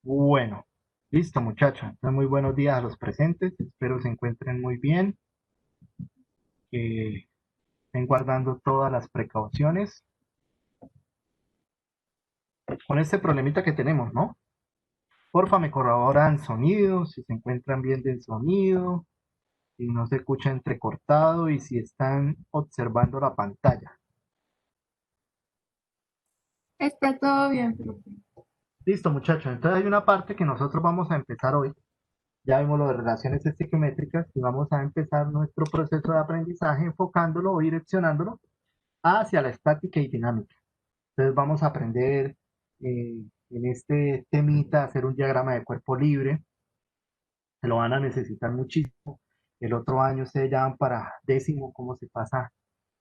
Bueno, listo muchachos. Entonces, muy buenos días a los presentes. Espero se encuentren muy bien, que estén guardando todas las precauciones con este problemita que tenemos, ¿no? Porfa, me corroboran sonido, si se encuentran bien del sonido, si no se escucha entrecortado y si están observando la pantalla. Está todo bien, profe. Listo muchachos. Entonces hay una parte que nosotros vamos a empezar hoy. Ya vimos lo de relaciones estequiométricas y vamos a empezar nuestro proceso de aprendizaje enfocándolo o direccionándolo hacia la estática y dinámica. Entonces vamos a aprender en este temita a hacer un diagrama de cuerpo libre, se lo van a necesitar muchísimo. El otro año ustedes ya van para décimo, cómo se pasa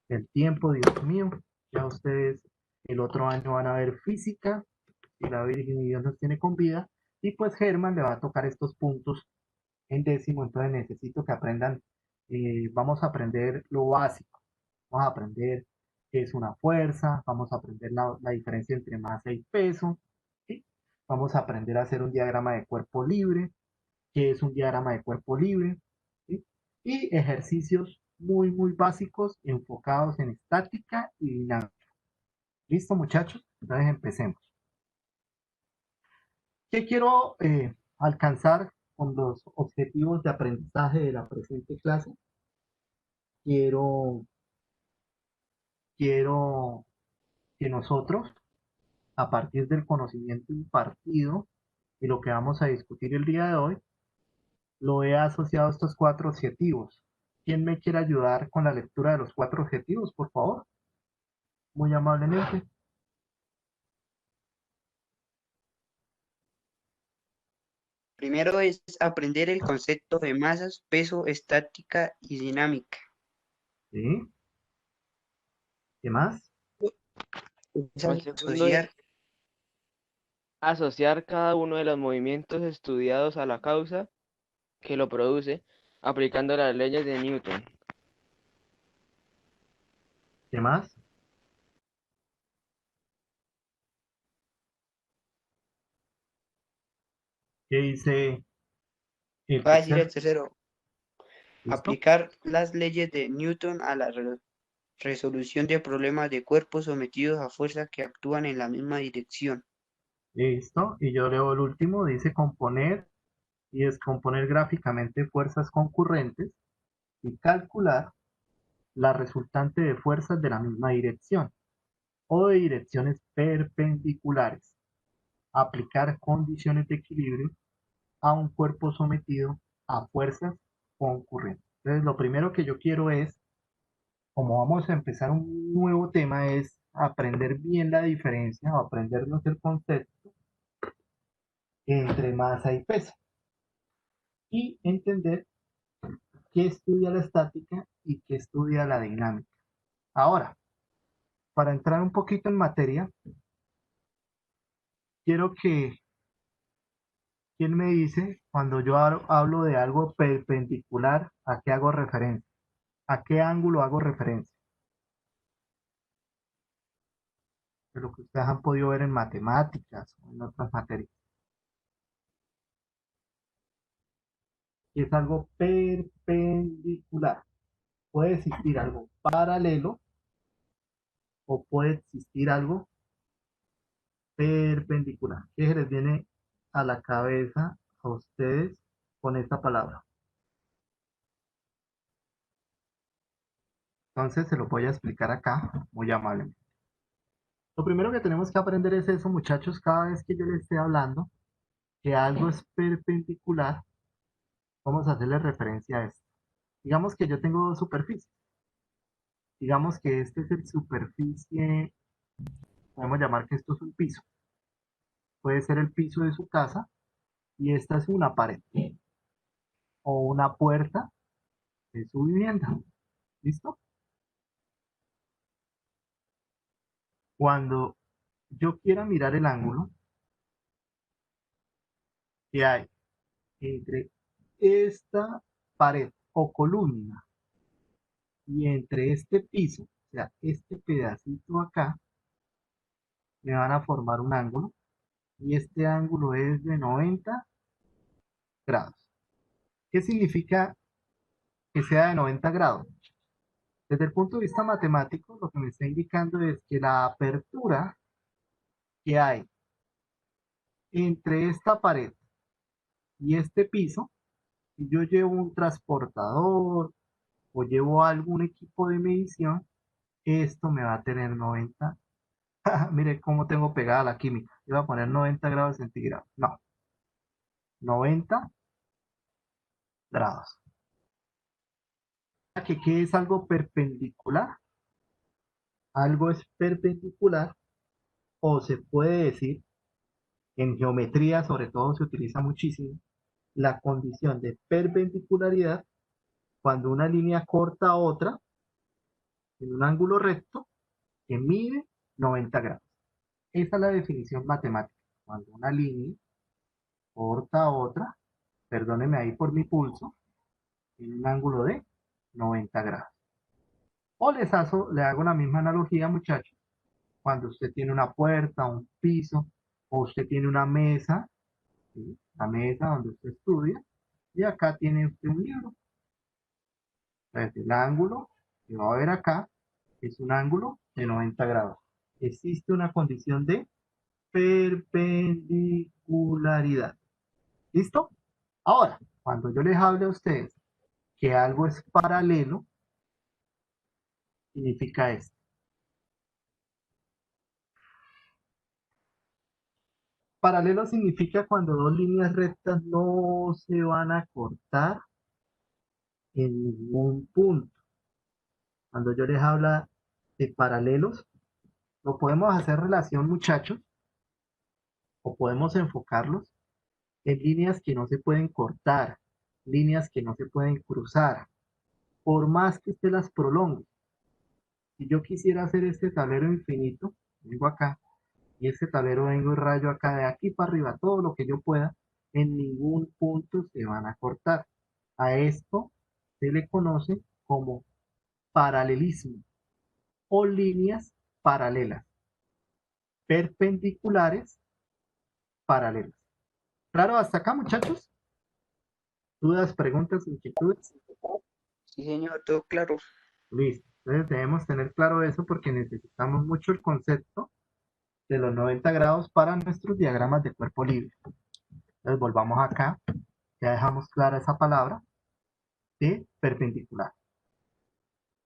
el tiempo, Dios mío. Ya ustedes el otro año van a ver física, si la Virgen y Dios nos tiene con vida, y pues Germán le va a tocar estos puntos en décimo, entonces necesito que aprendan, vamos a aprender lo básico, vamos a aprender qué es una fuerza, vamos a aprender la diferencia entre masa y peso, ¿sí? Vamos a aprender a hacer un diagrama de cuerpo libre, qué es un diagrama de cuerpo libre, ¿sí? Y ejercicios muy básicos enfocados en estática y dinámica. ¿Listo, muchachos? Entonces empecemos. ¿Qué quiero alcanzar con los objetivos de aprendizaje de la presente clase? Quiero, quiero que nosotros, a partir del conocimiento impartido y lo que vamos a discutir el día de hoy, lo he asociado a estos cuatro objetivos. ¿Quién me quiere ayudar con la lectura de los cuatro objetivos, por favor? Muy amablemente. Primero es aprender el concepto de masas, peso, estática y dinámica. ¿Sí? ¿Qué más? Es El segundo es asociar, asociar cada uno de los movimientos estudiados a la causa que lo produce, aplicando las leyes de Newton. ¿Qué más? ¿Qué dice el va a decir tercero? el tercero, ¿Listo? aplicar las leyes de Newton a la resolución de problemas de cuerpos sometidos a fuerzas que actúan en la misma dirección. Listo. Y yo leo el último, dice componer y descomponer gráficamente fuerzas concurrentes y calcular la resultante de fuerzas de la misma dirección o de direcciones perpendiculares. Aplicar condiciones de equilibrio a un cuerpo sometido a fuerzas concurrentes. Entonces, lo primero que yo quiero es, como vamos a empezar un nuevo tema, es aprender bien la diferencia o aprendernos el concepto entre masa y peso y entender qué estudia la estática y qué estudia la dinámica. Ahora, para entrar un poquito en materia, quiero que, ¿quién me dice cuando yo hablo de algo perpendicular, a qué hago referencia? ¿A qué ángulo hago referencia? De lo que ustedes han podido ver en matemáticas o en otras materias. Y es algo perpendicular. Puede existir algo paralelo o puede existir algo perpendicular. ¿Qué se les viene a la cabeza a ustedes con esta palabra? Entonces se lo voy a explicar acá muy amablemente. Lo primero que tenemos que aprender es eso, muchachos, cada vez que yo les esté hablando, que algo es perpendicular, vamos a hacerle referencia a esto. Digamos que yo tengo dos superficies. Digamos que este es el superficie, podemos llamar que esto es un piso. Puede ser el piso de su casa y esta es una pared o una puerta de su vivienda. ¿Listo? Cuando yo quiera mirar el ángulo que hay entre esta pared o columna y entre este piso, o sea, este pedacito acá, me van a formar un ángulo. y este ángulo es de 90 grados. ¿Qué significa que sea de 90 grados? Desde el punto de vista matemático, lo que me está indicando es que la apertura que hay entre esta pared y este piso, si yo llevo un transportador o llevo algún equipo de medición, esto me va a tener 90. Mire cómo tengo pegada la química. Yo voy a poner 90 grados centígrados. No, 90 grados. ¿Qué es algo perpendicular? Algo es perpendicular, o se puede decir, en geometría sobre todo se utiliza muchísimo, la condición de perpendicularidad cuando una línea corta a otra en un ángulo recto que mide 90 grados. Esa es la definición matemática. Cuando una línea corta a otra, perdóneme ahí por mi pulso, en un ángulo de 90 grados. O le hago la misma analogía, muchachos, cuando usted tiene una puerta, un piso, o usted tiene una mesa, ¿sí? La mesa donde usted estudia, y acá tiene usted un libro. Entonces, el ángulo que va a ver acá es un ángulo de 90 grados. Existe una condición de perpendicularidad. ¿Listo? Ahora, cuando yo les hable a ustedes que algo es paralelo, significa esto. Paralelo significa cuando dos líneas rectas no se van a cortar en ningún punto. Cuando yo les habla de paralelos, lo podemos hacer relación, muchachos, o podemos enfocarlos en líneas que no se pueden cortar, líneas que no se pueden cruzar, por más que usted las prolongue. Si yo quisiera hacer este tablero infinito, vengo acá, y este tablero vengo y rayo acá de aquí para arriba, todo lo que yo pueda, en ningún punto se van a cortar. A esto se le conoce como paralelismo o líneas paralelas, perpendiculares paralelas. Claro, hasta acá, muchachos. ¿Dudas, preguntas, inquietudes? Sí, señor, todo claro. Listo. Entonces debemos tener claro eso porque necesitamos mucho el concepto de los 90 grados para nuestros diagramas de cuerpo libre. Entonces volvamos acá. Ya dejamos clara esa palabra de perpendicular.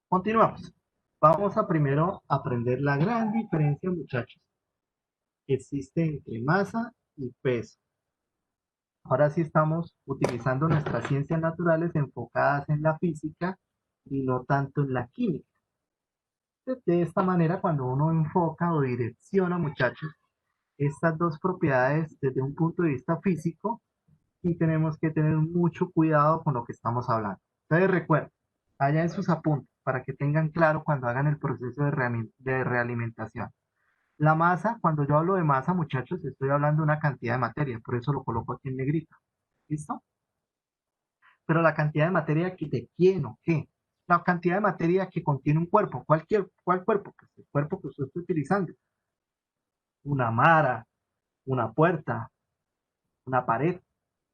Continuamos. Vamos a primero aprender la gran diferencia, muchachos, que existe entre masa y peso. Ahora sí estamos utilizando nuestras ciencias naturales enfocadas en la física y no tanto en la química. De esta manera, cuando uno enfoca o direcciona, muchachos, estas dos propiedades desde un punto de vista físico, y tenemos que tener mucho cuidado con lo que estamos hablando. Entonces recuerden, allá en sus apuntes, para que tengan claro cuando hagan el proceso de realimentación. La masa, cuando yo hablo de masa, muchachos, estoy hablando de una cantidad de materia, por eso lo coloco aquí en negrito. ¿Listo? Pero la cantidad de materia ¿de quién o qué? La cantidad de materia que contiene un cuerpo. ¿Cuál cuerpo? Pues el cuerpo que usted está utilizando. Una mara, una puerta, una pared,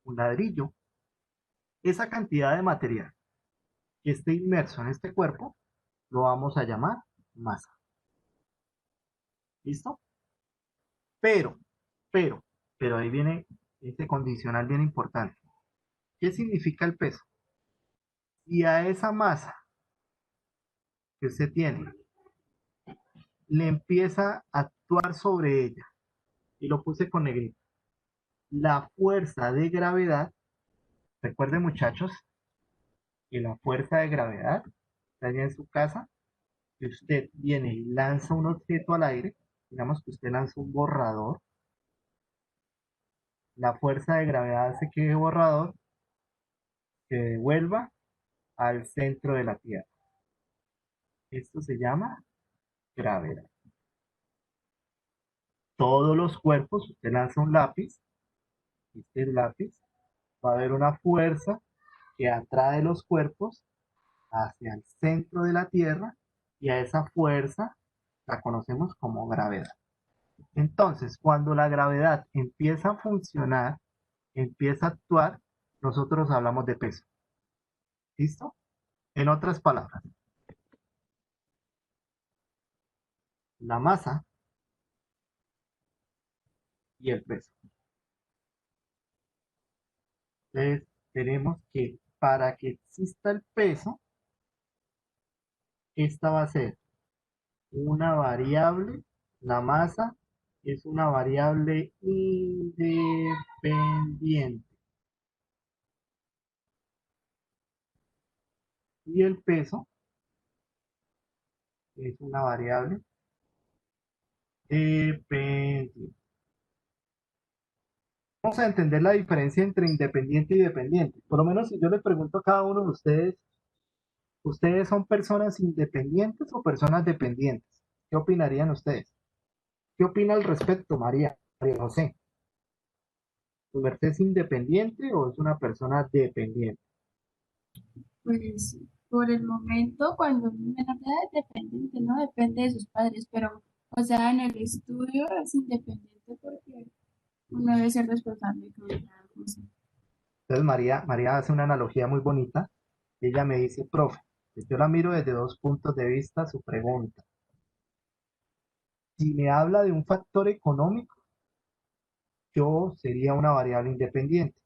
un ladrillo. Esa cantidad de material que esté inmerso en este cuerpo lo vamos a llamar masa. ¿Listo? Pero, pero, pero ahí viene este condicional bien importante. ¿Qué significa el peso? Si a esa masa que usted tiene le empieza a actuar sobre ella, y lo puse con negrito, la fuerza de gravedad, recuerden muchachos, que la fuerza de gravedad está allá en su casa, que usted viene y lanza un objeto al aire, digamos que usted lanza un borrador, la fuerza de gravedad hace que el borrador se devuelva al centro de la Tierra. Esto se llama gravedad. Todos los cuerpos, usted lanza un lápiz, este lápiz, va a haber una fuerza que atrae los cuerpos hacia el centro de la Tierra y a esa fuerza la conocemos como gravedad. Entonces, cuando la gravedad empieza a funcionar, empieza a actuar, nosotros hablamos de peso. ¿Listo? En otras palabras, la masa y el peso. Entonces, tenemos que para que exista el peso, esta va a ser una variable, la masa es una variable independiente. Y el peso es una variable dependiente. Vamos a entender la diferencia entre independiente y dependiente. Por lo menos si yo les pregunto a cada uno de ustedes, ¿ustedes son personas independientes o personas dependientes? ¿Qué opinarían ustedes? ¿Qué opina al respecto, María José? ¿Tu merced es independiente o es una persona dependiente? Pues por el momento, cuando uno es menor de edad, es dependiente, ¿no? Depende de sus padres, pero, o sea, en el estudio es independiente porque uno debe ser responsable con cada cosa. Entonces María hace una analogía muy bonita. Ella me dice, profe, yo la miro desde dos puntos de vista su pregunta. Si me habla de un factor económico, yo sería una variable independiente.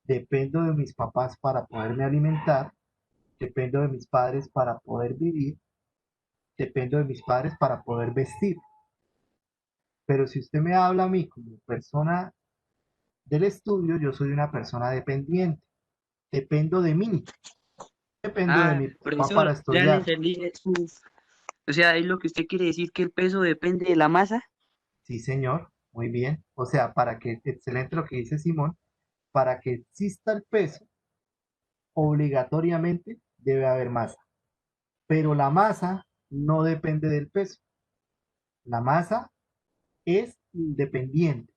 Dependo de mis papás para poderme alimentar, dependo de mis padres para poder vivir, dependo de mis padres para poder vestir. Pero si usted me habla a mí como persona del estudio, yo soy una persona dependiente. Dependo de mí, dependo de Ah, mi papá para profesor, ya le estudiar. entendí. O sea, es lo que usted quiere decir que el peso depende de la masa. Sí, señor, muy bien. O sea, excelente lo que dice Simón, para que exista el peso, obligatoriamente debe haber masa. Pero la masa no depende del peso. La masa es independiente.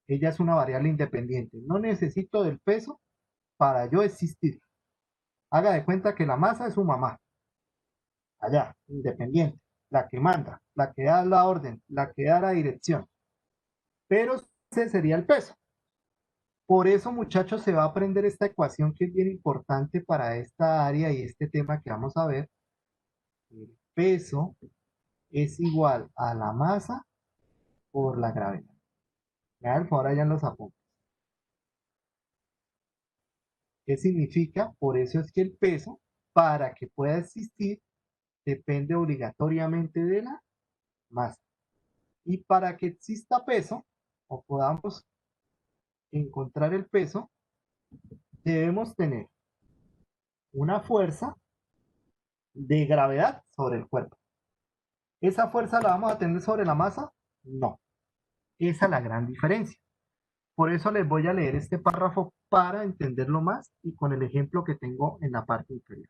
Ella es una variable independiente. No necesito del peso para yo existir. Haga de cuenta que la masa es su mamá, allá, independiente, la que manda, la que da la orden, la que da la dirección. Pero ese sería el peso. Por eso, muchachos, se va a aprender esta ecuación que es bien importante para esta área y este tema que vamos a ver. El peso es igual a la masa por la gravedad. Ya, ahora ya en los apuntes. ¿Qué significa? Por eso es que el peso, para que pueda existir, depende obligatoriamente de la masa. Y para que exista peso, o podamos encontrar el peso, debemos tener una fuerza de gravedad sobre el cuerpo. ¿Esa fuerza la vamos a tener sobre la masa? No. Esa es la gran diferencia. Por eso les voy a leer este párrafo para entenderlo más y con el ejemplo que tengo en la parte inferior.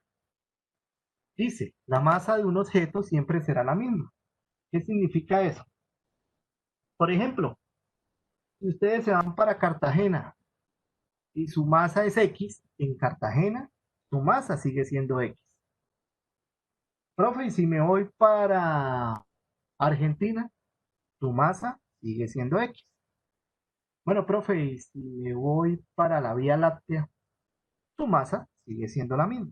Dice, la masa de un objeto siempre será la misma. ¿Qué significa eso? Por ejemplo, si ustedes se van para Cartagena y su masa es X, en Cartagena su masa sigue siendo X. Profe, y si me voy para Argentina, su masa sigue siendo X. Bueno, profe, y si me voy para la Vía Láctea, su masa sigue siendo la misma.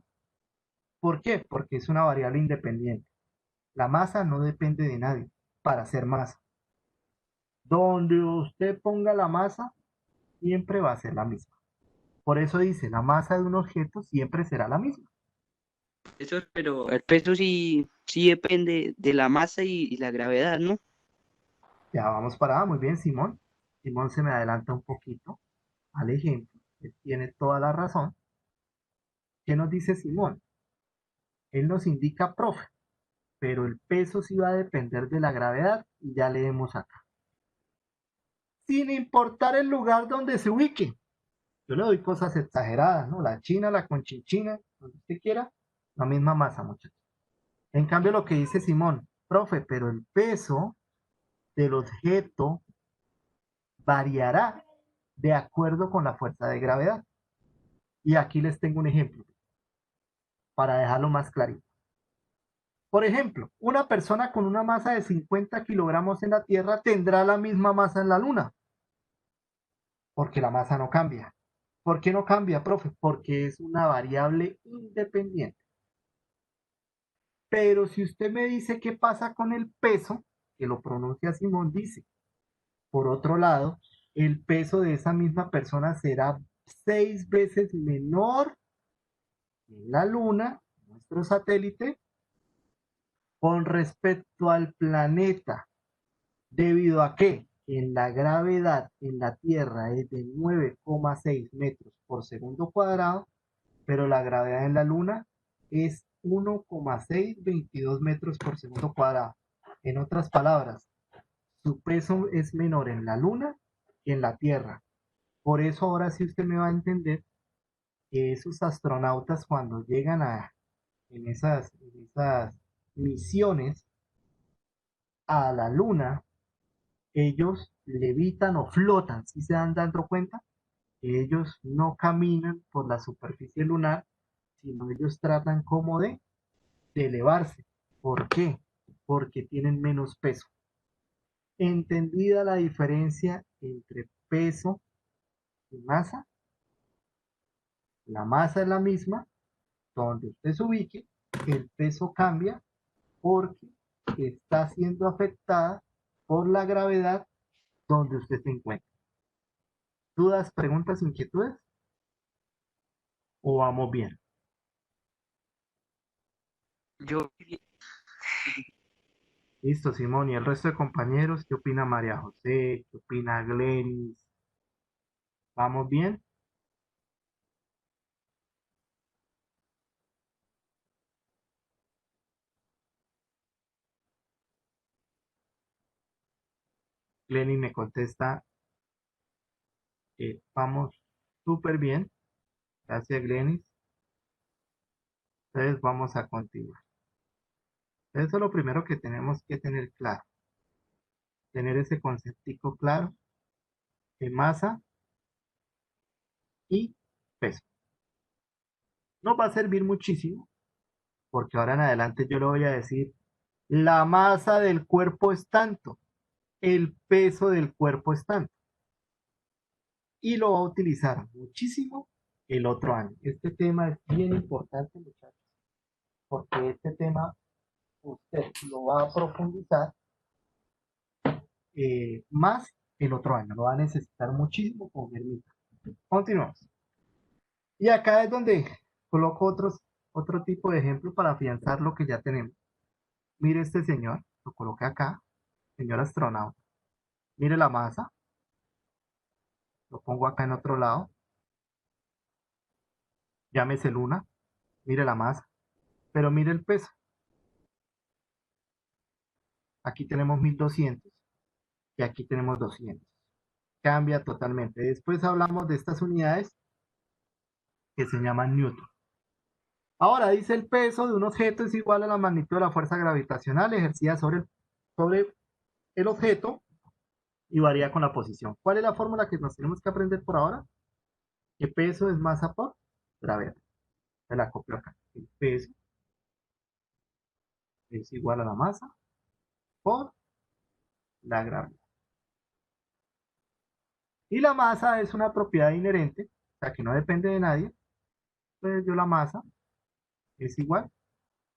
¿Por qué? Porque es una variable independiente. La masa no depende de nadie para hacer masa. Donde usted ponga la masa, siempre va a ser la misma. Por eso dice, la masa de un objeto siempre será la misma. Eso, pero el peso sí depende de la masa y la gravedad, ¿no? Ya vamos para, muy bien, Simón. Simón se me adelanta un poquito al ejemplo. Él tiene toda la razón. ¿Qué nos dice Simón? Él nos indica, profe, pero el peso sí va a depender de la gravedad y ya leemos acá. Sin importar el lugar donde se ubique. Yo le doy cosas exageradas, ¿no? La china, la conchinchina, donde usted quiera, la misma masa, muchachos. En cambio, lo que dice Simón, profe, pero el peso del objeto variará de acuerdo con la fuerza de gravedad. Y aquí les tengo un ejemplo para dejarlo más clarito. Por ejemplo, una persona con una masa de 50 kilogramos en la Tierra tendrá la misma masa en la Luna, porque la masa no cambia. ¿Por qué no cambia, profe? Porque es una variable independiente. Pero si usted me dice qué pasa con el peso, que lo pronuncia Simón, dice, por otro lado, el peso de esa misma persona será 6 veces menor en la Luna, nuestro satélite, con respecto al planeta. ¿Debido a que en la gravedad en la Tierra es de 9,6 metros por segundo cuadrado, pero la gravedad en la Luna es 1,622 metros por segundo cuadrado? En otras palabras, su peso es menor en la Luna que en la Tierra. Por eso ahora sí usted me va a entender que esos astronautas cuando llegan en esas misiones a la Luna, ellos levitan o flotan, si se dan dando cuenta, que ellos no caminan por la superficie lunar, sino ellos tratan como de elevarse. ¿Por qué? Porque tienen menos peso. Entendida la diferencia entre peso y masa, la masa es la misma, donde usted se ubique, el peso cambia porque está siendo afectada por la gravedad donde usted se encuentra. ¿Dudas, preguntas, inquietudes? ¿O vamos bien? Yo, Listo, Simón. ¿Y el resto de compañeros? ¿Qué opina María José? ¿Qué opina Glenis? ¿Vamos bien? Glenis me contesta que vamos súper bien. Gracias, Glenis. Entonces vamos a continuar. Eso es lo primero que tenemos que tener claro. Tener ese conceptico claro de masa y peso. Nos va a servir muchísimo porque ahora en adelante yo le voy a decir, la masa del cuerpo es tanto, el peso del cuerpo es tanto. Y lo va a utilizar muchísimo el otro año. Este tema es bien importante, muchachos, porque este tema usted lo va a profundizar más el otro año. Lo va a necesitar muchísimo con Germita. Continuamos. Y acá es donde coloco otro tipo de ejemplo para afianzar lo que ya tenemos. Mire este señor, lo coloqué acá, señor astronauta. Mire la masa, lo pongo acá en otro lado. Llámese Luna, mire la masa, pero mire el peso. Aquí tenemos 1200 y aquí tenemos 200. Cambia totalmente. Después hablamos de estas unidades que se llaman newton. Ahora dice el peso de un objeto es igual a la magnitud de la fuerza gravitacional ejercida sobre el objeto y varía con la posición. ¿Cuál es la fórmula que nos tenemos que aprender por ahora? Que peso es masa por gravedad. Me la copio acá. El peso es igual a la masa por la gravedad. Y la masa es una propiedad inherente, o sea que no depende de nadie. Entonces yo la masa es igual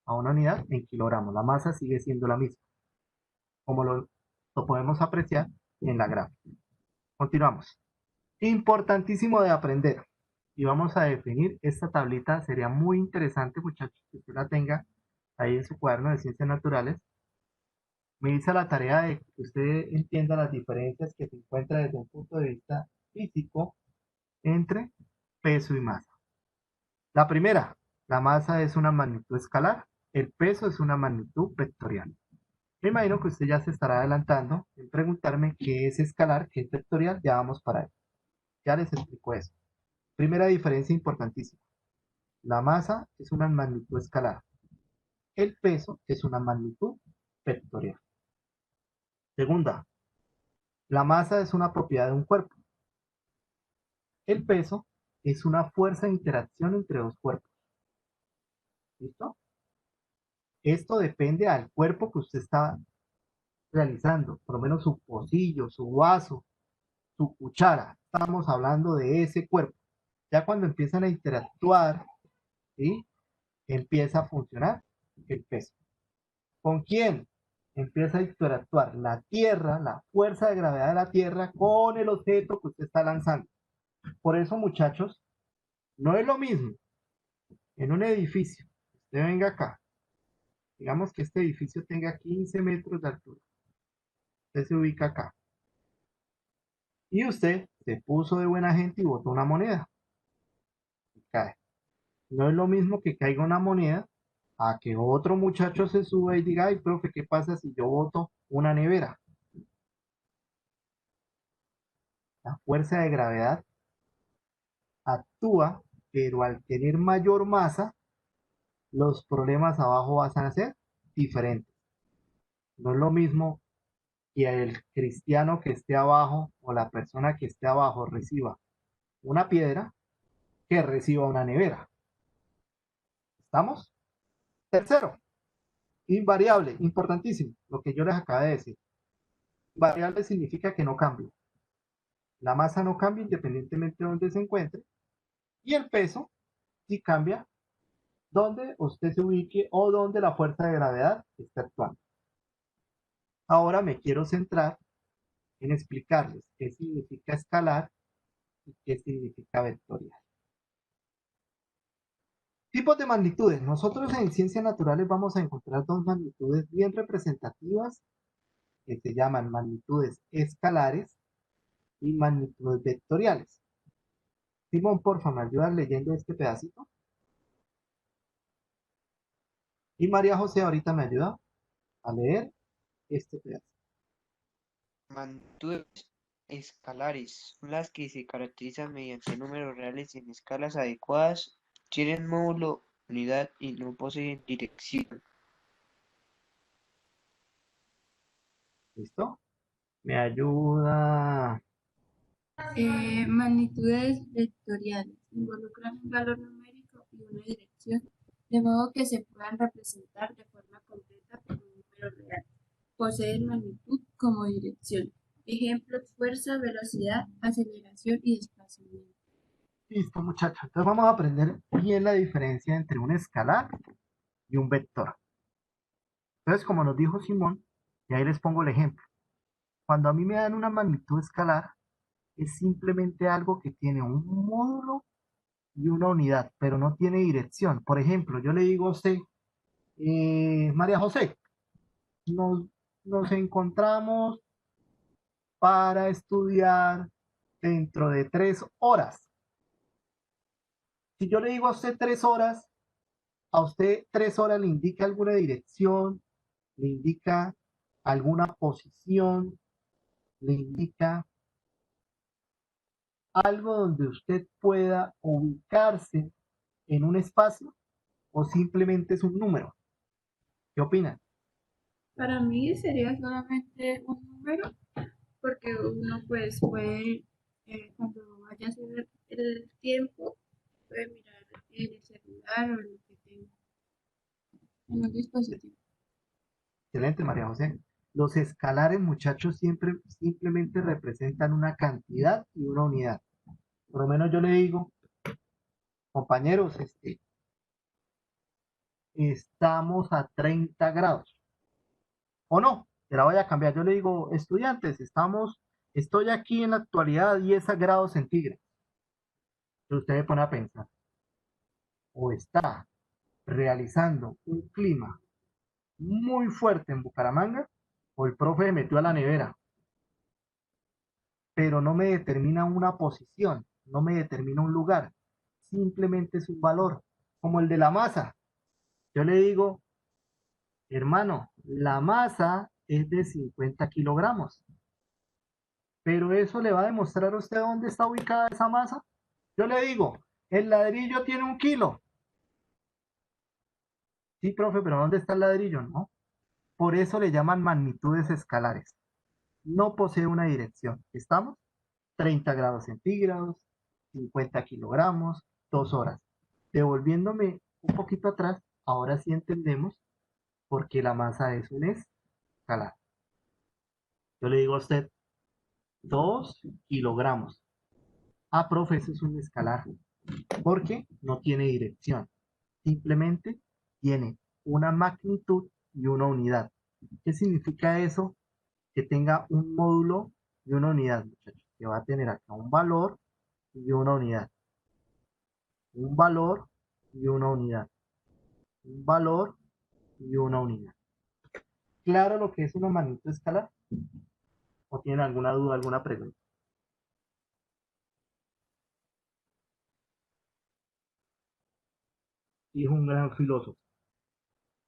a una unidad en kilogramos. La masa sigue siendo la misma, como lo podemos apreciar en la gráfica. Continuamos. Importantísimo de aprender. Y vamos a definir esta tablita. Sería muy interesante, muchachos, que usted la tenga ahí en su cuaderno de ciencias naturales. Me hice la tarea de que usted entienda las diferencias que se encuentran desde un punto de vista físico entre peso y masa. La primera, la masa es una magnitud escalar, el peso es una magnitud vectorial. Me imagino que usted ya se estará adelantando en preguntarme qué es escalar, qué es vectorial, ya vamos para ahí. Ya les explico eso. Primera diferencia importantísima. La masa es una magnitud escalar. El peso es una magnitud vectorial. Segunda, la masa es una propiedad de un cuerpo. El peso es una fuerza de interacción entre dos cuerpos. ¿Listo? Esto depende al cuerpo que usted está realizando, por lo menos su pocillo, su vaso, su cuchara. Estamos hablando de ese cuerpo. Ya cuando empiezan a interactuar, ¿sí? Empieza a funcionar el peso. ¿Con quién? Empieza a interactuar la Tierra, la fuerza de gravedad de la Tierra con el objeto que usted está lanzando. Por eso, muchachos, no es lo mismo en un edificio. Usted venga acá. Digamos que este edificio tenga 15 metros de altura. Usted se ubica acá. Y usted se puso de buena gente y botó una moneda. Y cae. No es lo mismo que caiga una moneda a que otro muchacho se suba y diga, ay, profe, ¿qué pasa si yo boto una nevera? La fuerza de gravedad actúa, pero al tener mayor masa, los problemas abajo van a ser diferentes. No es lo mismo que el cristiano que esté abajo o la persona que esté abajo reciba una piedra que reciba una nevera. ¿Estamos? Tercero, invariable, importantísimo, lo que yo les acabo de decir. Variable significa que no cambia. La masa no cambia independientemente de donde se encuentre y el peso sí cambia donde usted se ubique o donde la fuerza de gravedad está actuando. Ahora me quiero centrar en explicarles qué significa escalar y qué significa vectorial. Tipos de magnitudes. Nosotros en ciencias naturales vamos a encontrar dos magnitudes bien representativas que se llaman magnitudes escalares y magnitudes vectoriales. Simón, porfa, ¿me ayudas leyendo este pedacito? Y María José ahorita me ayuda a leer este pedazo. Magnitudes escalares son las que se caracterizan mediante números reales en escalas adecuadas, tienen módulo, unidad y no poseen dirección. ¿Listo? Me ayuda. Magnitudes vectoriales involucran un valor numérico y una dirección, de modo que se puedan representar de forma completa por un número real. Poseen magnitud como dirección. Ejemplos: fuerza, velocidad, aceleración y desplazamiento. Listo, muchachos. Entonces vamos a aprender bien la diferencia entre un escalar y un vector. Entonces, como nos dijo Simón, y ahí les pongo el ejemplo. Cuando a mí me dan una magnitud escalar, es simplemente algo que tiene un módulo y una unidad, pero no tiene dirección. Por ejemplo, yo le digo a usted, María José, nos, nos encontramos para estudiar dentro de 3 horas. Si yo le digo a usted 3 horas, a usted 3 horas le indica alguna dirección, le indica alguna posición, le indica algo donde usted pueda ubicarse en un espacio o simplemente es un número. ¿Qué opinan? Para mí sería solamente un número, porque uno pues puede, cuando vaya a hacer el tiempo, puede mirar en el celular o en lo que tenga, en un dispositivo. Excelente, María José. Los escalares, muchachos, siempre simplemente representan una cantidad y una unidad. Por lo menos yo le digo, compañeros, estamos a 30 grados. ¿O no? Te la voy a cambiar. Yo le digo, estudiantes, estoy aquí en la actualidad a 10 grados centígrados. Entonces usted me pone a pensar, o está realizando un clima muy fuerte en Bucaramanga, o el profe me metió a la nevera, pero no me determina una posición, no me determina un lugar, simplemente es un valor, como el de la masa. Yo le digo, hermano, la masa es de 50 kilogramos, pero eso le va a demostrar a usted dónde está ubicada esa masa. Yo le digo, el ladrillo tiene 1 kilo. Sí, profe, pero ¿dónde está el ladrillo? No. Por eso le llaman magnitudes escalares. No posee una dirección. ¿Estamos? 30 grados centígrados, 50 kilogramos, 2 horas. Devolviéndome un poquito atrás, ahora sí entendemos porque la masa es un escalar. Yo le digo a usted 2 kilogramos. Ah, profe, eso es un escalar, porque no tiene dirección. Simplemente tiene una magnitud y una unidad. ¿Qué significa eso? Que tenga un módulo y una unidad, muchachos. Que va a tener acá un valor y una unidad. Un valor y una unidad. Un valor y una unidad. ¿Claro lo que es una magnitud escalar? ¿O tienen alguna duda, alguna pregunta? Dijo un gran filósofo.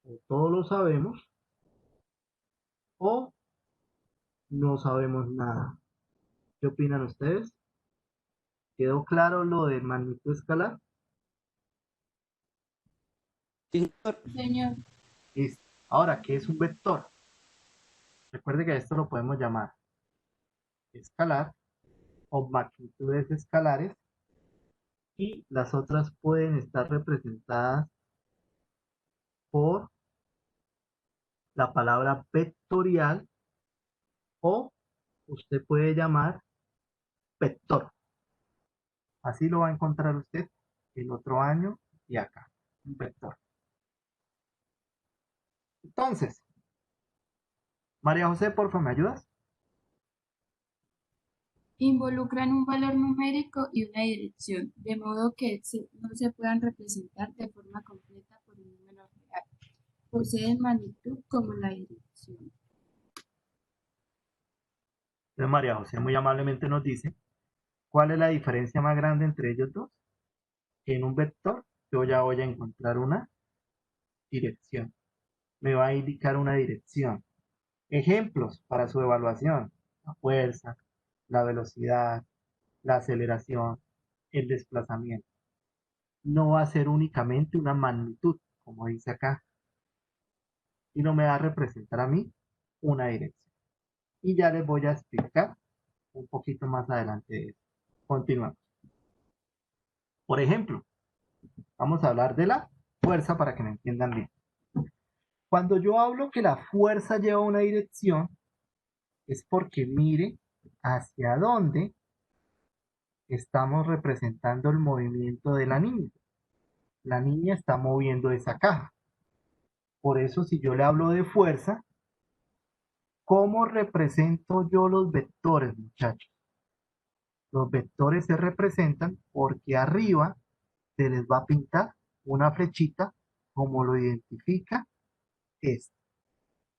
O todos lo sabemos o no sabemos nada. ¿Qué opinan ustedes? ¿Quedó claro lo de magnitud escalar? Sí, señor. Señor, Listo. Ahora, ¿qué es un vector? Recuerde que esto lo podemos llamar escalar o magnitudes escalares y las otras pueden estar representadas por la palabra vectorial o usted puede llamar vector. Así lo va a encontrar usted el otro año y acá, un vector. Entonces, María José, por favor, ¿me ayudas? involucran un valor numérico y una dirección, de modo que no se puedan representar de forma completa por un número real. Poseen magnitud como la dirección. Entonces, María José muy amablemente nos dice, ¿cuál es la diferencia más grande entre ellos dos? Que en un vector yo ya voy a encontrar una dirección. Me va a indicar una dirección. Ejemplos para su evaluación: la fuerza, la velocidad, la aceleración, el desplazamiento. No va a ser únicamente una magnitud, como dice acá, sino me va a representar a mí una dirección. Y ya les voy a explicar un poquito más adelante de eso. Continuamos. Por ejemplo, vamos a hablar de la fuerza para que me entiendan bien. Cuando yo hablo que la fuerza lleva una dirección, es porque mire hacia dónde estamos representando el movimiento de la niña. La niña está moviendo esa caja. Por eso, si yo le hablo de fuerza, ¿cómo represento yo los vectores, muchachos? Los vectores se representan porque arriba se les va a pintar una flechita como lo identifica este.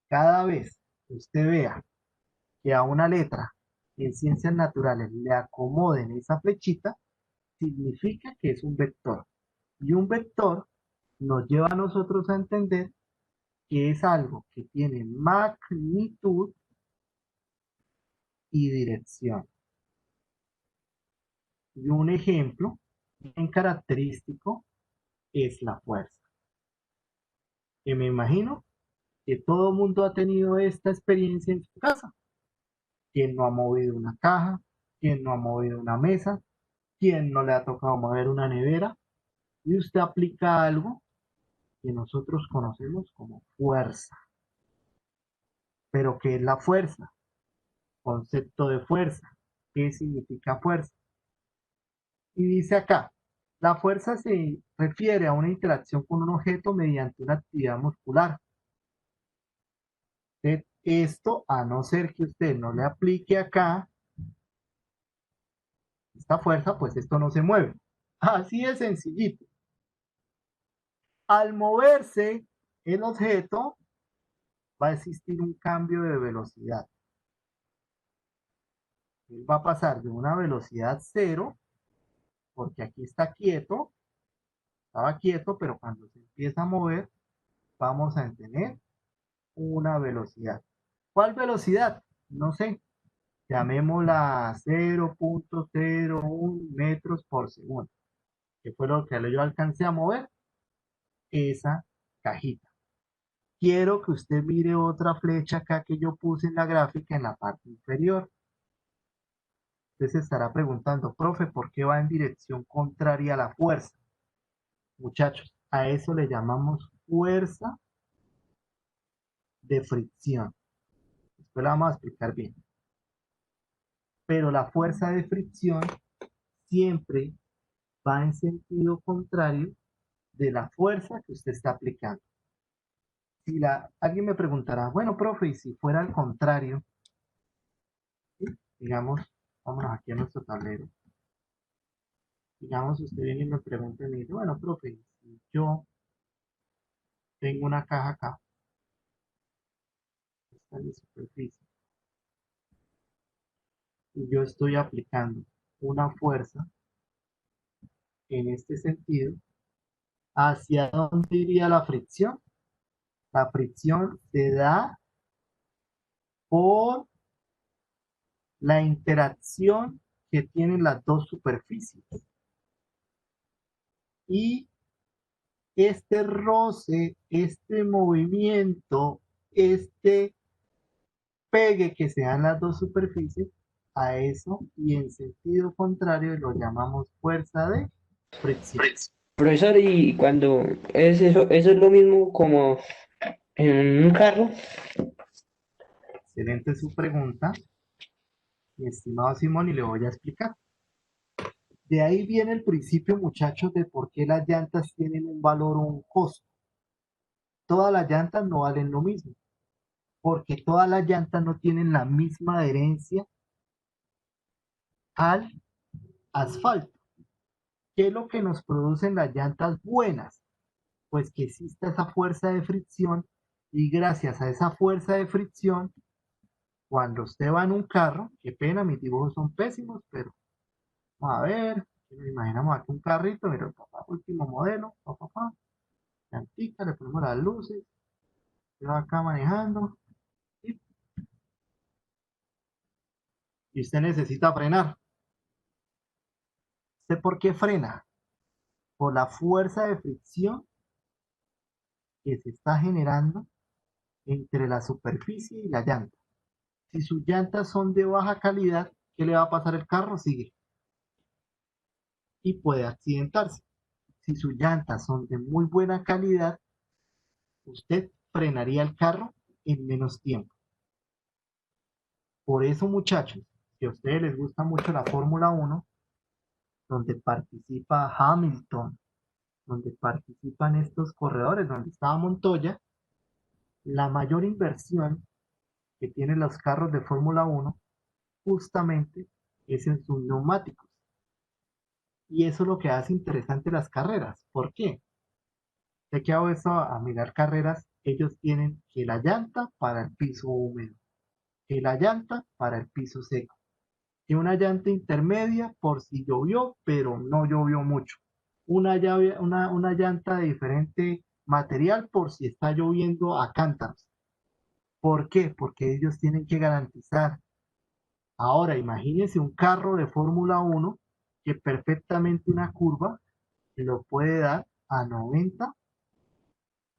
Cada vez que usted vea que a una letra en ciencias naturales le acomoden esa flechita, significa que es un vector. Y un vector nos lleva a nosotros a entender que es algo que tiene magnitud y dirección. Y un ejemplo bien característico es la fuerza. Que me imagino que todo el mundo ha tenido esta experiencia en su casa. ¿Quién no ha movido una caja? ¿Quién no ha movido una mesa? ¿Quién no le ha tocado mover una nevera? Y usted aplica algo que nosotros conocemos como fuerza. Pero ¿qué es la fuerza? Concepto de fuerza. ¿Qué significa fuerza? Y dice acá, la fuerza se refiere a una interacción con un objeto mediante una actividad muscular. Esto, a no ser que usted no le aplique acá esta fuerza, pues esto no se mueve. Así de sencillito. Al moverse el objeto, va a existir un cambio de velocidad. Él va a pasar de una velocidad cero, porque aquí está quieto, estaba quieto, pero cuando se empieza a mover, vamos a tener una velocidad. ¿Cuál velocidad? No sé. Llamémosla 0.01 metros por segundo, que fue lo que yo alcancé a mover esa cajita. Quiero que usted mire otra flecha acá que yo puse en la gráfica en la parte inferior. Usted se estará preguntando, profe, ¿por qué va en dirección contraria a la fuerza? Muchachos, a eso le llamamos fuerza de fricción. Después la vamos a explicar bien. Pero la fuerza de fricción siempre va en sentido contrario de la fuerza que usted está aplicando. Si alguien me preguntará, bueno, profe, y si fuera al contrario, ¿sí? Digamos, vámonos aquí a nuestro tablero. Digamos, usted viene y me pregunta y me dice, bueno, profe, si yo tengo una caja acá, esta es mi superficie, y yo estoy aplicando una fuerza en este sentido, ¿hacia dónde iría la fricción? La fricción se da por la interacción que tienen las dos superficies. Y este roce, este movimiento, este pegue que se dan las dos superficies, a eso y en sentido contrario lo llamamos fuerza de fricción. Profesor, y cuando es eso es lo mismo como en un carro. Excelente su pregunta, mi estimado Simón, y le voy a explicar. De ahí viene el principio, muchachos, de por qué las llantas tienen un valor o un costo. Todas las llantas no valen lo mismo, porque todas las llantas no tienen la misma adherencia al asfalto. ¿Qué es lo que nos producen las llantas buenas? Pues que exista esa fuerza de fricción y gracias a esa fuerza de fricción, cuando usted va en un carro, qué pena, mis dibujos son pésimos, pero vamos a ver, nos imaginamos aquí un carrito, mira, papá, último modelo, papá, llantica, le ponemos las luces, se va acá manejando y usted necesita frenar. ¿Usted por qué frena? Por la fuerza de fricción que se está generando entre la superficie y la llanta. Si sus llantas son de baja calidad, ¿qué le va a pasar al carro? Sigue y puede accidentarse. Si sus llantas son de muy buena calidad, usted frenaría el carro en menos tiempo. Por eso, muchachos, si a ustedes les gusta mucho la Fórmula 1, donde participa Hamilton, donde participan estos corredores, donde estaba Montoya, la mayor inversión que tienen los carros de Fórmula 1 justamente es en sus neumáticos. Y eso es lo que hace interesante las carreras. ¿Por qué? Sé que hago eso a mirar carreras, ellos tienen que la llanta para el piso húmedo, que la llanta para el piso seco, que una llanta intermedia por si llovió, pero no llovió mucho. Una llanta de diferente material por si está lloviendo a cántaros. ¿Por qué? Porque ellos tienen que garantizar. Ahora, imagínense un carro de Fórmula 1 que perfectamente una curva lo puede dar a 90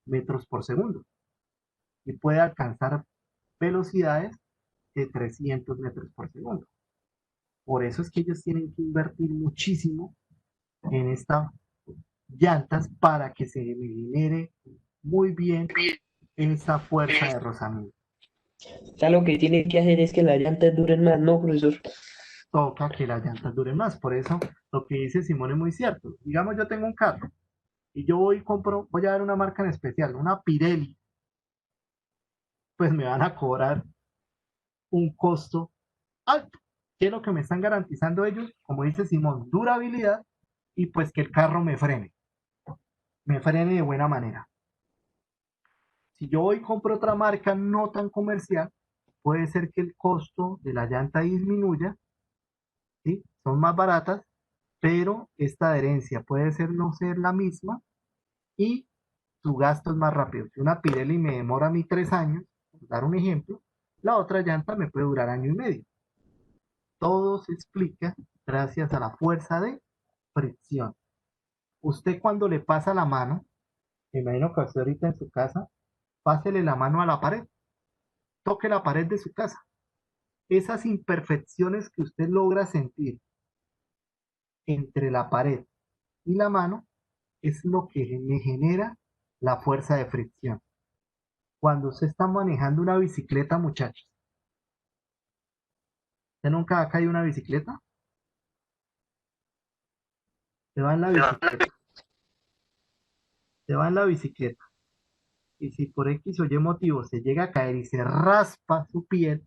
metros por segundo y puede alcanzar velocidades de 300 metros por segundo. Por eso es que ellos tienen que invertir muchísimo en estas llantas para que se genere muy bien esa fuerza de rozamiento. O sea, lo que tiene que hacer es que las llantas duren más, ¿no, profesor? Toca que las llantas duren más. Por eso lo que dice Simón es muy cierto. Digamos, yo tengo un carro y yo voy y compro, voy a dar una marca en especial, una Pirelli, pues me van a cobrar un costo alto. ¿Qué es lo que me están garantizando ellos? Como dice Simón, durabilidad y pues que el carro me frene de buena manera. Si yo voy y compro otra marca no tan comercial, puede ser que el costo de la llanta disminuya, ¿sí? Son más baratas, pero esta adherencia puede ser no ser la misma y su gasto es más rápido. Si una Pirelli me demora a mí 3 años, por dar un ejemplo, la otra llanta me puede durar año y medio. Todo se explica gracias a la fuerza de fricción. Usted cuando le pasa la mano, me imagino que usted ahorita en su casa, pásele la mano a la pared, toque la pared de su casa. Esas imperfecciones que usted logra sentir entre la pared y la mano es lo que me genera la fuerza de fricción. Cuando usted está manejando una bicicleta, muchachos, ¿usted nunca ha caído en una bicicleta? Se va en la bicicleta, se va en la bicicleta. Y si por X o Y motivo se llega a caer y se raspa su piel,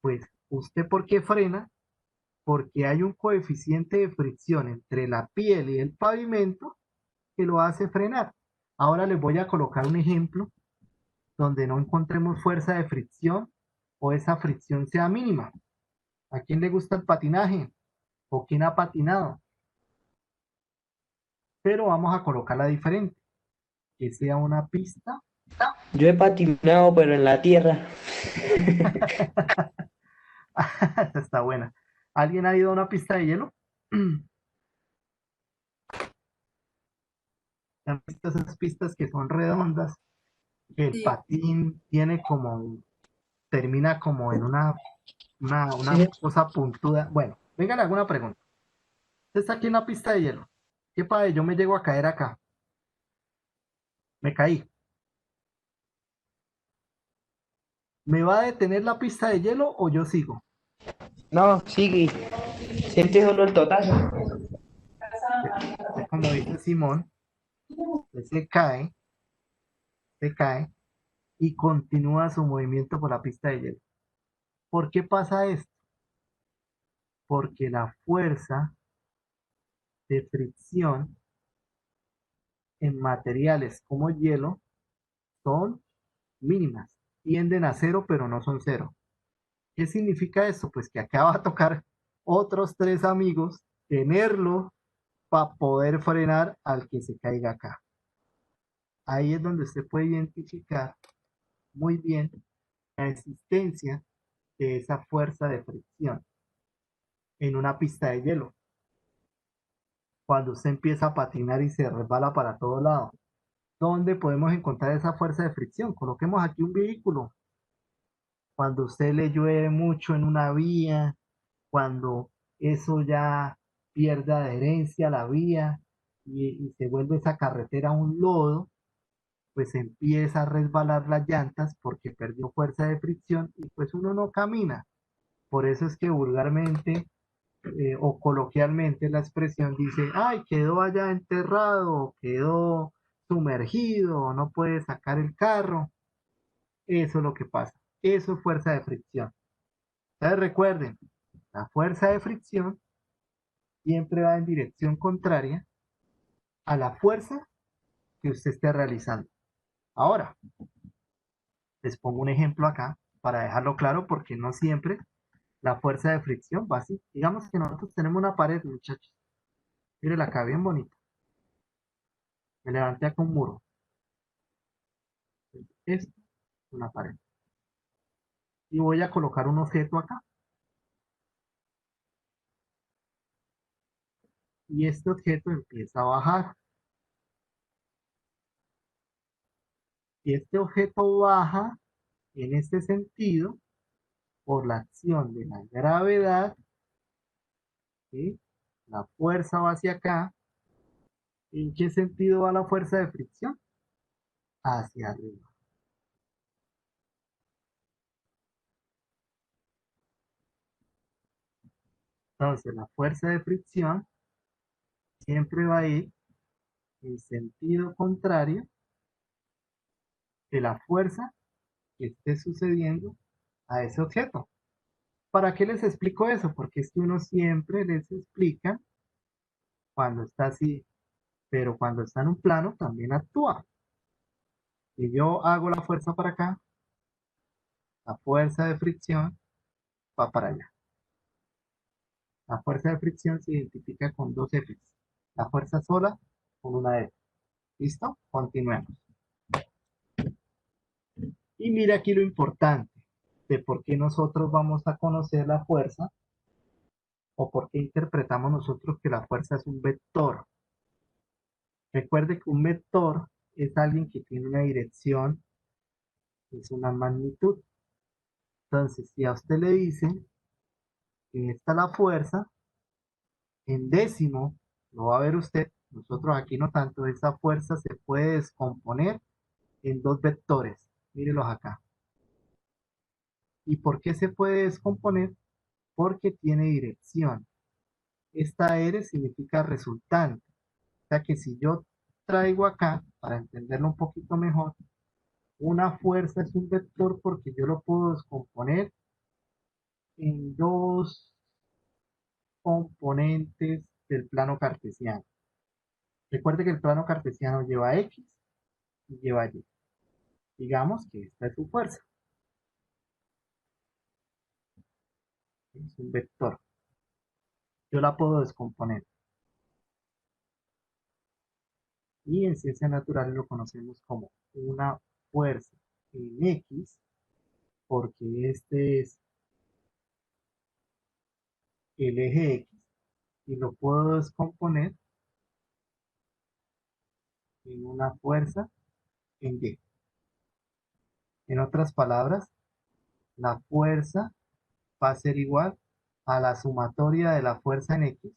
pues usted ¿por qué frena? Porque hay un coeficiente de fricción entre la piel y el pavimento que lo hace frenar. Ahora les voy a colocar un ejemplo donde no encontremos fuerza de fricción o esa fricción sea mínima. ¿A quién le gusta el patinaje? ¿O quién ha patinado? Pero vamos a colocarla diferente, que sea una pista. Yo he patinado, pero en la tierra. Esta está buena. ¿Alguien ha ido a una pista de hielo? ¿Han visto esas pistas que son redondas? Que el Sí, patín tiene como, termina como en una Sí. cosa puntuda. Bueno, vengan alguna pregunta. Usted está aquí en la pista de hielo. ¿Qué padre? Yo me llego a caer acá. Me caí. ¿Me va a detener la pista de hielo o yo sigo? No, sigue. Siente solo el totazo. Como dice Simón, usted se cae y continúa su movimiento por la pista de hielo. ¿Por qué pasa esto? Porque la fuerza de fricción en materiales como hielo son mínimas. Tienden a cero, pero no son cero. ¿Qué significa esto? Pues que acá va a tocar otros tres amigos tenerlo para poder frenar al que se caiga acá. Ahí es donde usted puede identificar muy bien la existencia de esa fuerza de fricción en una pista de hielo. Cuando usted empieza a patinar y se resbala para todo lado. ¿Dónde podemos encontrar esa fuerza de fricción? Coloquemos aquí un vehículo. Cuando usted le llueve mucho en una vía, cuando eso ya pierde adherencia a la vía y se vuelve esa carretera un lodo, pues empieza a resbalar las llantas porque perdió fuerza de fricción y pues uno no camina. Por eso es que vulgarmente o coloquialmente la expresión dice, ay, quedó allá enterrado, quedó sumergido, no puede sacar el carro. Eso es lo que pasa. Eso es fuerza de fricción. Entonces recuerden, la fuerza de fricción siempre va en dirección contraria a la fuerza que usted esté realizando. Ahora, les pongo un ejemplo acá para dejarlo claro porque no siempre la fuerza de fricción va así. Digamos que nosotros tenemos una pared, muchachos. Miren acá, bien bonita. Me levanté acá un muro. Esto es una pared. Y voy a colocar un objeto acá. Y este objeto empieza a bajar. Y este objeto baja en este sentido por la acción de la gravedad. ¿Sí? La fuerza va hacia acá. ¿En qué sentido va la fuerza de fricción? Hacia arriba. Entonces, la fuerza de fricción siempre va a ir en sentido contrario de la fuerza que esté sucediendo a ese objeto. ¿Para qué les explico eso? Porque es que uno siempre les explica cuando está así, pero cuando está en un plano también actúa. Si yo hago la fuerza para acá, la fuerza de fricción va para allá. La fuerza de fricción se identifica con dos Fs. La fuerza sola con una F. ¿Listo? Continuemos. Y mira aquí lo importante de por qué nosotros vamos a conocer la fuerza o por qué interpretamos nosotros que la fuerza es un vector. Recuerde que un vector es alguien que tiene una dirección, es una magnitud. Entonces, si a usted le dicen que esta es la fuerza, en décimo, lo va a ver usted, nosotros aquí no tanto, esa fuerza se puede descomponer en dos vectores. Mírenlos acá. ¿Y por qué se puede descomponer? Porque tiene dirección. Esta R significa resultante. O sea que si yo traigo acá, para entenderlo un poquito mejor, una fuerza es un vector porque yo lo puedo descomponer en dos componentes del plano cartesiano. Recuerde que el plano cartesiano lleva X y lleva Y. Digamos que esta es su fuerza. Es un vector. Yo la puedo descomponer. Y en ciencias naturales lo conocemos como una fuerza en X, porque este es el eje X, y lo puedo descomponer en una fuerza en Y. En otras palabras, la fuerza va a ser igual a la sumatoria de la fuerza en X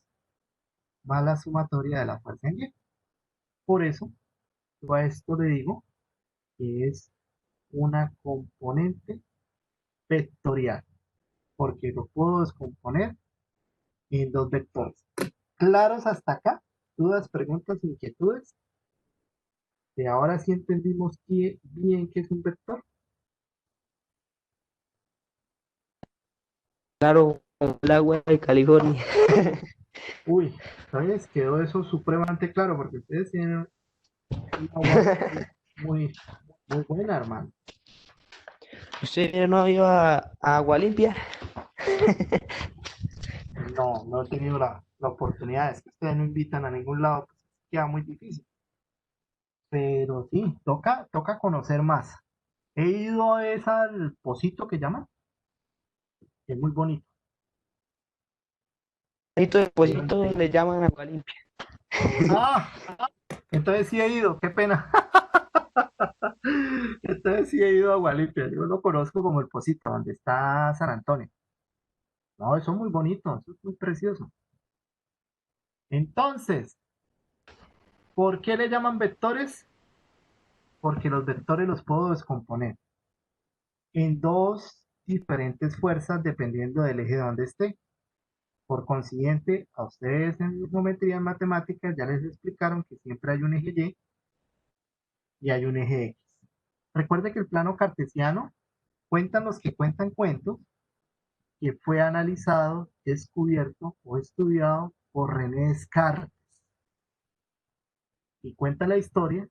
más la sumatoria de la fuerza en Y. Por eso, yo a esto le digo que es una componente vectorial, porque lo puedo descomponer en dos vectores. ¿Claros hasta acá? ¿Dudas, preguntas, inquietudes? ¿De ahora sí entendimos bien qué es un vector? Claro, como el agua de California. Uy, entonces quedó eso supremamente claro, porque ustedes tienen una agua muy, muy buena, hermano. ¿Usted no ha ido a Agua Limpia? No, no he tenido la oportunidad, es que ustedes no invitan a ningún lado, pues queda muy difícil. Pero sí, toca conocer más. He ido a esa al Pocito que llaman, que es muy bonito. Ahí todo el Pero- depósito le llaman Agua Limpia. Ah, entonces sí he ido, qué pena. Entonces sí he ido a Gualipe, yo lo conozco como el Pocito, donde está San Antonio. No, eso es muy bonito, eso es muy precioso. Entonces, ¿por qué le llaman vectores? Porque los vectores los puedo descomponer en dos diferentes fuerzas dependiendo del eje donde esté. Por consiguiente, a ustedes en geometría en matemáticas ya les explicaron que siempre hay un eje Y y hay un eje X. Recuerde que el plano cartesiano, cuentan los que cuentan cuentos, que fue analizado, descubierto o estudiado por René Descartes. Y cuenta la historia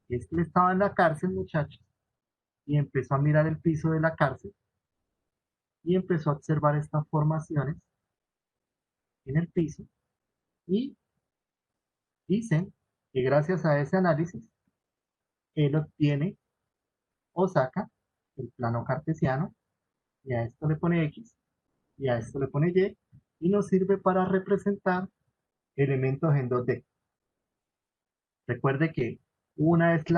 que es que él estaba en la cárcel, muchachos, y empezó a mirar el piso de la cárcel y empezó a observar estas formaciones en el piso y dicen que gracias a ese análisis él obtiene o saca el plano cartesiano y a esto le pone X y a esto le pone Y nos sirve para representar elementos en 2D. Recuerde que una es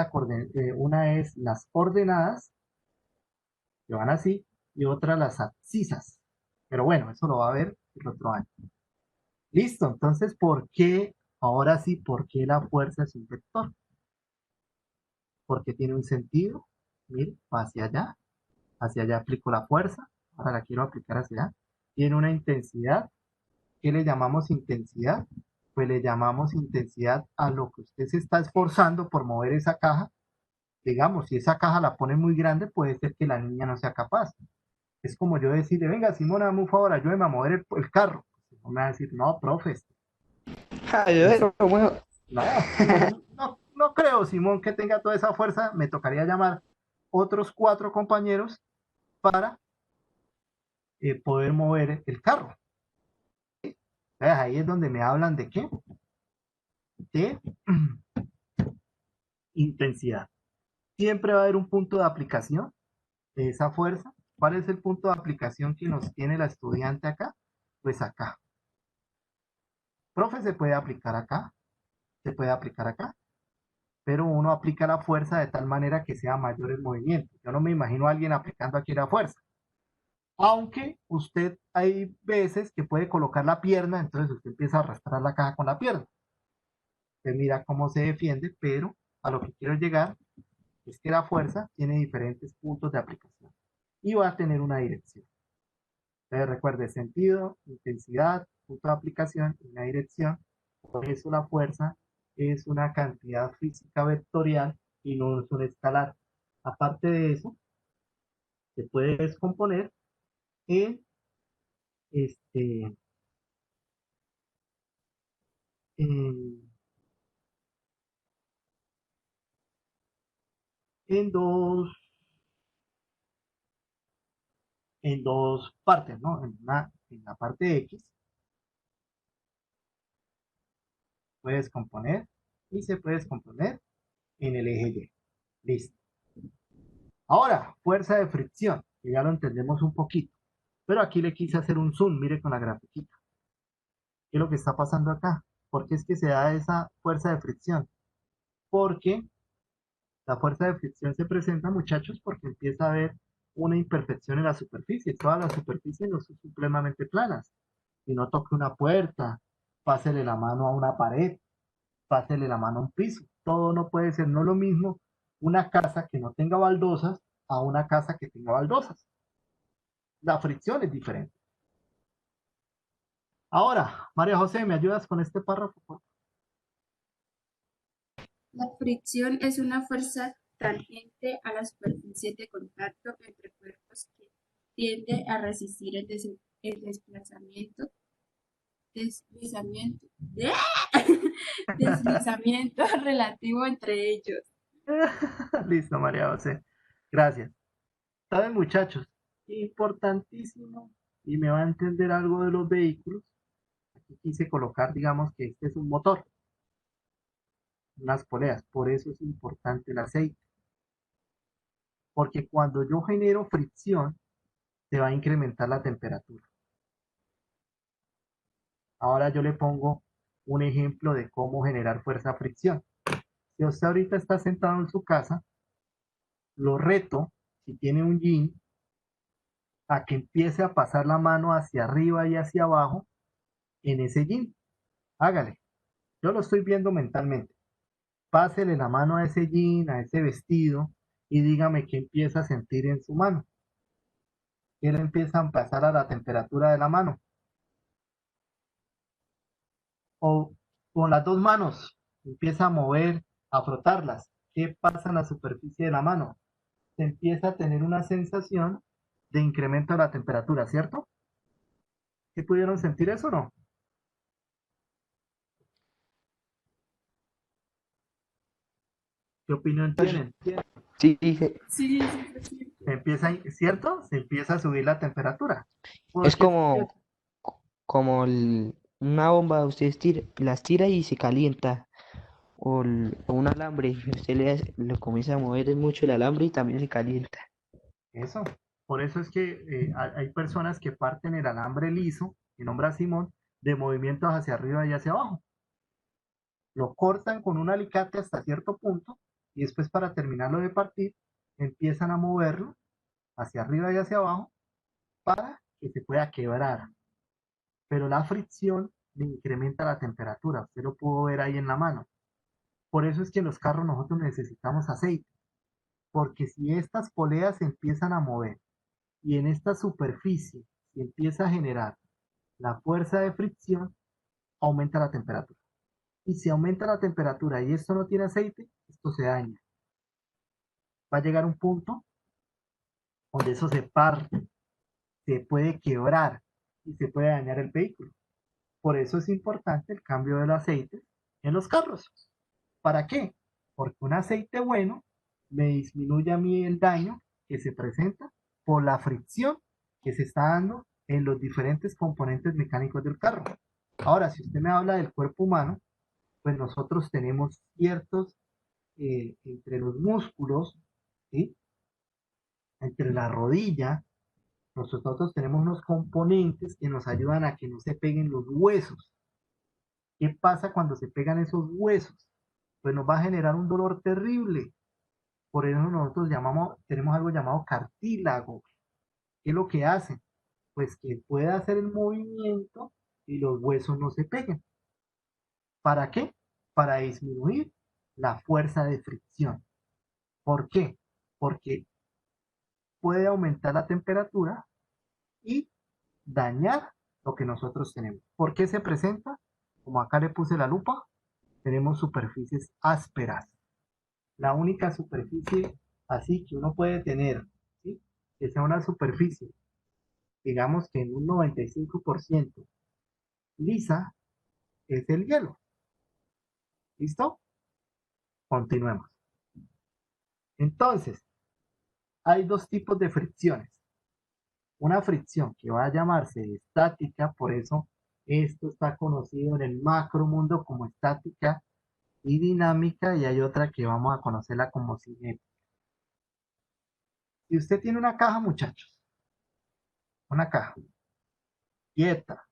las coordenadas, que van así, y otra las abscisas. Pero bueno, eso lo va a ver el otro año. Listo, entonces, ¿por qué? Ahora sí, ¿por qué la fuerza es un vector? Porque tiene un sentido, mire, va hacia allá aplico la fuerza, ahora la quiero aplicar hacia allá. Tiene una intensidad, ¿qué le llamamos intensidad? Pues le llamamos intensidad a lo que usted se está esforzando por mover esa caja. Digamos, si esa caja la pone muy grande, puede ser que la niña no sea capaz. Es como yo decirle, venga, Simona, dame un favor, ayúdeme a mover el carro. No me va a decir, no, profe, no creo, Simón, que tenga toda esa fuerza. Me tocaría llamar otros 4 compañeros para poder mover el carro. Entonces, ahí es donde me hablan de qué? De intensidad. Siempre va a haber un punto de aplicación de esa fuerza. ¿Cuál es el punto de aplicación que nos tiene la estudiante acá? Pues acá. Profe, se puede aplicar acá, se puede aplicar acá, pero uno aplica la fuerza de tal manera que sea mayor el movimiento. Yo no me imagino a alguien aplicando aquí la fuerza. Aunque usted hay veces que puede colocar la pierna, entonces usted empieza a arrastrar la caja con la pierna. Usted mira cómo se defiende, pero a lo que quiero llegar es que la fuerza tiene diferentes puntos de aplicación y va a tener una dirección. Entonces recuerde sentido, intensidad, punto de aplicación y una dirección. Por eso la fuerza es una cantidad física vectorial y no es un escalar. Aparte de eso, se puede descomponer en, este, en, en dos, en dos partes, ¿no? En la parte X puede descomponer y se puede descomponer en el eje Y. Listo. Ahora, fuerza de fricción, que ya lo entendemos un poquito. Pero aquí le quise hacer un zoom, mire con la grafiquita. ¿Qué es lo que está pasando acá? ¿Por qué es que se da esa fuerza de fricción? Porque la fuerza de fricción se presenta, muchachos, porque empieza a haber una imperfección en la superficie. Todas las superficies no son supremamente planas. Si no toque una puerta, pásele la mano a una pared, pásele la mano a un piso. Todo no puede ser, no lo mismo una casa que no tenga baldosas a una casa que tenga baldosas. La fricción es diferente. Ahora, María José, ¿me ayudas con este párrafo? La fricción es una fuerza tangente a la superficie de contacto entre cuerpos que tiende a resistir el deslizamiento, deslizamiento relativo entre ellos. Listo, María José. Gracias. Saben, muchachos, importantísimo, y me va a entender algo de los vehículos. Aquí quise colocar, digamos, que este es un motor, unas poleas. Por eso es importante el aceite. Porque cuando yo genero fricción, se va a incrementar la temperatura. Ahora yo le pongo un ejemplo de cómo generar fuerza a fricción. Si usted ahorita está sentado en su casa, lo reto, si tiene un jean, a que empiece a pasar la mano hacia arriba y hacia abajo en ese jean. Hágale. Yo lo estoy viendo mentalmente. Pásele la mano a ese jean, a ese vestido, y dígame qué empieza a sentir en su mano. ¿Qué le empieza a pasar a la temperatura de la mano? O con las dos manos, empieza a mover, a frotarlas. ¿Qué pasa en la superficie de la mano? Se empieza a tener una sensación de incremento de la temperatura, ¿cierto? ¿Sí pudieron sentir eso o no? ¿Qué opinión tienen? Sí, sí, Sí, 100%. Se empieza, ¿cierto? Se empieza a subir la temperatura. es Porque como una bomba, usted las tira y se calienta. O un alambre, usted le comienza a mover mucho el alambre y también se calienta. eso. Por eso es que hay personas que parten el alambre liso, que nombra Simón, de movimientos hacia arriba y hacia abajo. Lo cortan con un alicate hasta cierto punto y después para terminarlo de partir, empiezan a moverlo hacia arriba y hacia abajo para que se pueda quebrar. Pero la fricción le incrementa la temperatura. Usted lo pudo ver ahí en la mano. Por eso es que en los carros nosotros necesitamos aceite. Porque si estas poleas se empiezan a mover y en esta superficie se empieza a generar la fuerza de fricción, aumenta la temperatura. Y si aumenta la temperatura y esto no tiene aceite, esto se daña. Va a llegar un punto donde eso se parte, se puede quebrar y se puede dañar el vehículo. Por eso es importante el cambio del aceite en los carros. ¿Para qué? Porque un aceite bueno me disminuye a mí el daño que se presenta por la fricción que se está dando en los diferentes componentes mecánicos del carro. Ahora, si usted me habla del cuerpo humano, pues nosotros tenemos ciertos, entre los músculos, ¿sí? Entre la rodilla, nosotros tenemos unos componentes que nos ayudan a que no se peguen los huesos. ¿Qué pasa cuando se pegan esos huesos? Pues nos va a generar un dolor terrible. Por eso nosotros tenemos algo llamado cartílago. ¿Qué es lo que hace? Pues que pueda hacer el movimiento y los huesos no se peguen. ¿Para qué? Para disminuir la fuerza de fricción. ¿Por qué? Porque puede aumentar la temperatura y dañar lo que nosotros tenemos. ¿Por qué se presenta? Como acá le puse la lupa, tenemos superficies ásperas. La única superficie así que uno puede tener, ¿sí? Que sea una superficie, digamos que en un 95% lisa, es el hielo. ¿Listo? Continuemos. Entonces, hay dos tipos de fricciones. Una fricción que va a llamarse estática, por eso esto está conocido en el macro mundo como estática y dinámica, y hay otra que vamos a conocerla como cinética. Si usted tiene una caja, muchachos, una caja quieta,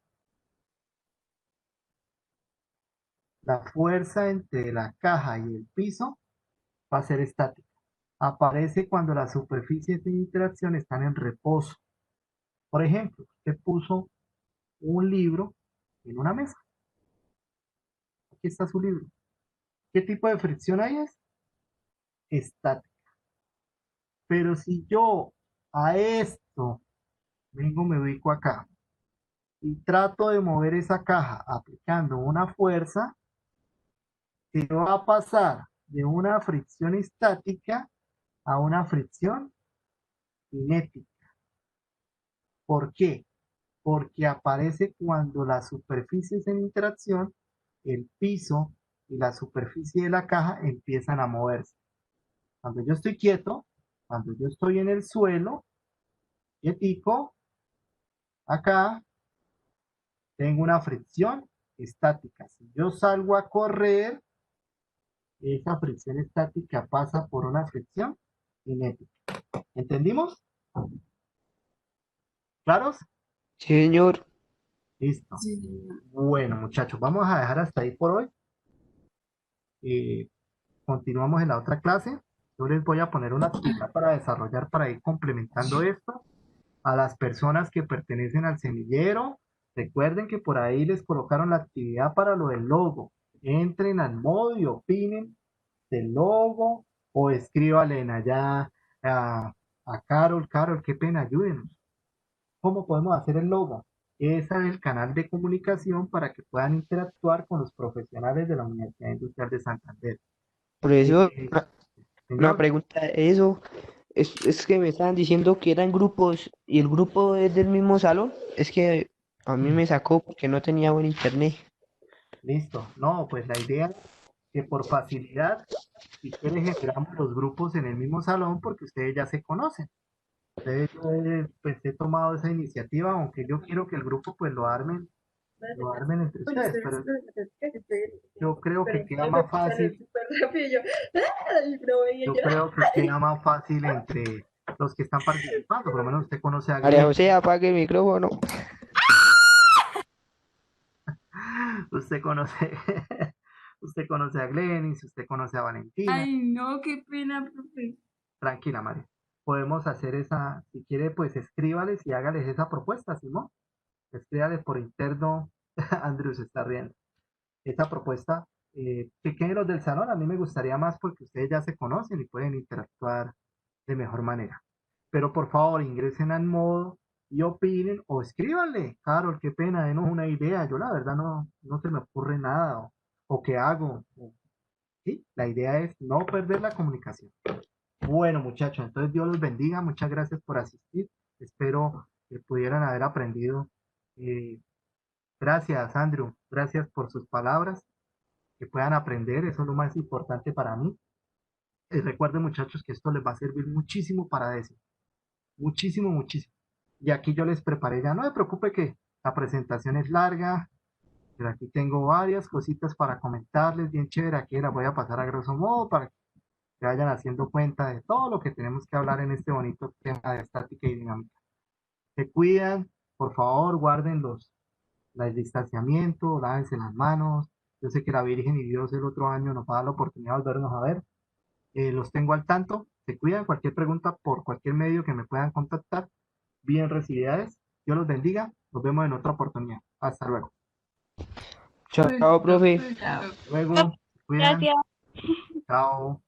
la fuerza entre la caja y el piso va a ser estática. Aparece cuando las superficies de interacción están en reposo. Por ejemplo, usted puso un libro en una mesa. Aquí está su libro. ¿Qué tipo de fricción hay? Es estática. Pero si yo a esto vengo, me ubico acá y trato de mover esa caja aplicando una fuerza, ¿qué va a pasar? De una fricción estática a una fricción cinética. ¿Por qué? Porque aparece cuando las superficies en interacción, el piso y la superficie de la caja empiezan a moverse. Cuando yo estoy quieto, cuando yo estoy en el suelo, quietico, acá tengo una fricción estática. Si yo salgo a correr, esa fricción estática pasa por una fricción cinética. ¿Entendimos? ¿Claros? Sí, señor. Listo. Sí, señor. Bueno, muchachos, vamos a dejar hasta ahí por hoy. Continuamos en la otra clase. Yo les voy a poner una actividad para desarrollar, para ir complementando esto. A las personas que pertenecen al semillero, recuerden que por ahí les colocaron la actividad para lo del logo. Entren al modo y opinen del logo o escríbanle allá a Carol. Carol, qué pena, ayúdenos. ¿Cómo podemos hacer el logo? Ese es el canal de comunicación para que puedan interactuar con los profesionales de la Universidad Industrial de Santander. Profesor, una Señor, pregunta. Eso es que me estaban diciendo que eran grupos y el grupo es del mismo salón. Es que a mí me sacó porque no tenía buen internet. listo. No, pues la idea es que por facilidad, si quieren, generamos los grupos en el mismo salón porque ustedes ya se conocen. Entonces, yo pues, he tomado esa iniciativa, aunque yo quiero que el grupo pues lo armen entre ustedes, pero yo creo que queda más fácil, yo creo que queda más fácil entre los que están participando, por lo menos usted conoce a María Glenn, José, apague el micrófono. usted conoce, usted conoce a Glenis, usted conoce a Valentina. Ay, no, qué pena, profe. Tranquila, María. Podemos hacer esa, si quiere, pues escríbales y hágales esa propuesta, Simón. Escríbales por interno, Andrew se está riendo. Esa propuesta, que queden los del salón, a mí me gustaría más porque ustedes ya se conocen y pueden interactuar de mejor manera. Pero por favor, ingresen al modo y opinen o escríbanle. Carol, qué pena, denos una idea. Yo la verdad no se me ocurre nada o qué hago. ¿Sí? La idea es no perder la comunicación. Bueno, muchachos, entonces Dios los bendiga. Muchas gracias por asistir. Espero que pudieran haber aprendido. Eh, gracias, Andrew. Gracias por sus palabras. Que puedan aprender. Eso es lo más importante para mí. Y recuerden, muchachos, que esto les va a servir muchísimo para eso. Muchísimo, muchísimo. Y aquí yo les preparé ya. No se preocupe que la presentación es larga. Pero aquí tengo varias cositas para comentarles. Bien chévere. Aquí las voy a pasar a grosso modo para que vayan haciendo cuenta de todo lo que tenemos que hablar en este bonito tema de estática y dinámica. Se cuidan, por favor, guarden el distanciamiento, lávense las manos. Yo sé que la Virgen y Dios el otro año nos va a dar la oportunidad de volvernos a ver. Los tengo al tanto. Se cuidan. Cualquier pregunta por cualquier medio que me puedan contactar, bien recibidas. Dios los bendiga. Nos vemos en otra oportunidad. Hasta luego. Chao, profe. Chao. Luego, se cuidan. Gracias. Chao.